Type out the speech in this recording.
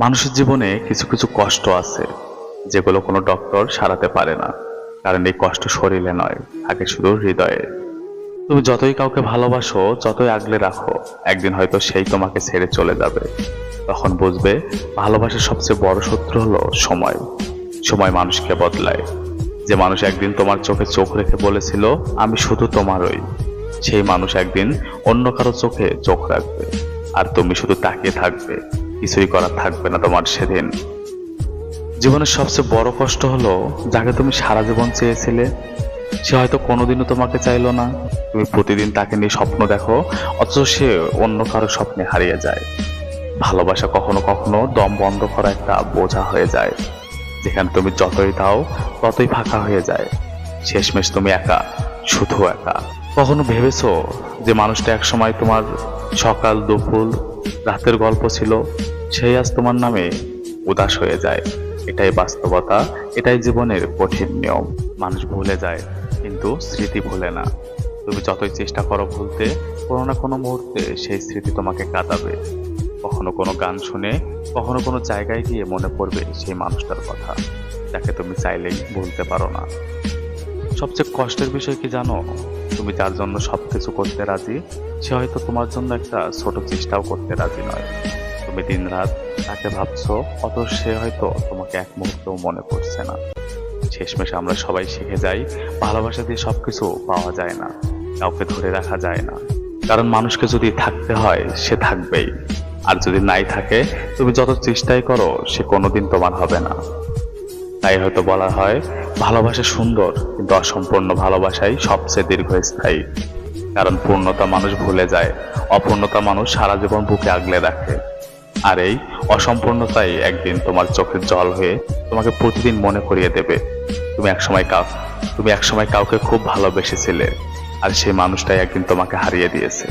মানুষের জীবনে কিছু কিছু কষ্ট আছে যেগুলো কোনো ডক্টর সারাতে পারে না। কারণ এই কষ্ট শরীরে নয়, থাকে শুধু হৃদয়ে। তুমি যতই কাউকে ভালোবাসো, যতই আগলে রাখো, একদিন হয়তো সেই তোমাকে ছেড়ে চলে যাবে। তখন বুঝবে ভালোবাসার সবচেয়ে বড় শত্রু হলো সময়। সময় মানুষকে বদলায়। যে মানুষ একদিন তোমার চোখে চোখ রেখে বলেছিল আমি শুধু তোমারই, সেই মানুষ একদিন অন্য কারো চোখে চোখ রাখবে। আর তুমি শুধু তাকিয়ে থাকবে, কিছুই করার থাকবে না তোমার সেদিন। জীবনের সবচেয়ে বড় কষ্ট হলো যাকে তুমি সারা জীবন চেয়েছিলে, সে হয়তো কোনোদিনও তোমাকে চাইলো না। তুমি প্রতিদিন তাকে নিয়ে স্বপ্ন দেখো, অথচ সে অন্য কারো স্বপ্নে হারিয়ে যায়। ভালোবাসা কখনো কখনো দম বন্ধ করা একটা বোঝা হয়ে যায়, যেখানে তুমি যতই দাও ততই ফাঁকা হয়ে যায়। শেষমেশ তুমি একা, শুধু একা। কখনো ভেবেছো যে মানুষটা একসময় তোমার সকাল দুপুর রাতের গল্প ছিল, সেই আজ তোমার নামে উদাস হয়ে যায়? এটাই বাস্তবতা, এটাই জীবনের কঠিন নিয়ম। মানুষ ভুলে যায়, কিন্তু স্মৃতি ভুলে না। তুমি যতই চেষ্টা করো ভুলতে, কোনো না কোনো মুহূর্তে সেই স্মৃতি তোমাকে কাঁদাবে। কখনো কোনো গান শুনে, কখনো কোনো জায়গায় গিয়ে মনে পড়বে সেই মানুষটার কথা, যাকে তুমি চাইলেই ভুলতে পারো না। সবচেয়ে কষ্টের বিষয় কি জানো? তুমি যার জন্য সবকিছু করতে রাজি, সে হয়তো তোমার জন্য একটা ছোট চেষ্টাও করতে রাজি নয়। তুমি দিনরাত তাকে ভাবছো, অথচ সে হয়তো তোমাকে এক মুহূর্তেও মনে করছে না। শেষমেশ আমরা সবাই শিখে যাই, ভালোবাসা দিয়ে সবকিছু পাওয়া যায় না, কাউকে ধরে রাখা যায় না। কারণ মানুষকে যদি থাকতে হয়, সে থাকবেই। আর যদি নাই থাকে, তুমি যত চেষ্টাই করো সে কোনোদিন তোমার হবে না। তাই হয়তো বলা হয় ভালোবাসা সুন্দর, কিন্তু অসম্পূর্ণ ভালোবাসাই সবচেয়ে দীর্ঘস্থায়ী। কারণ পূর্ণতা মানুষ ভুলে যায়, অপূর্ণতা মানুষ সারা জীবন বুকে আগলে রাখে। আর এই অসম্পূর্ণতাই একদিন তোমার চোখের জল হয়ে তোমাকে প্রতিদিন মনে করিয়ে দেবে তুমি একসময় কাউকে খুব ভালোবেসেছিলে, আর সেই মানুষটাই একদিন তোমাকে হারিয়ে দিয়েছে।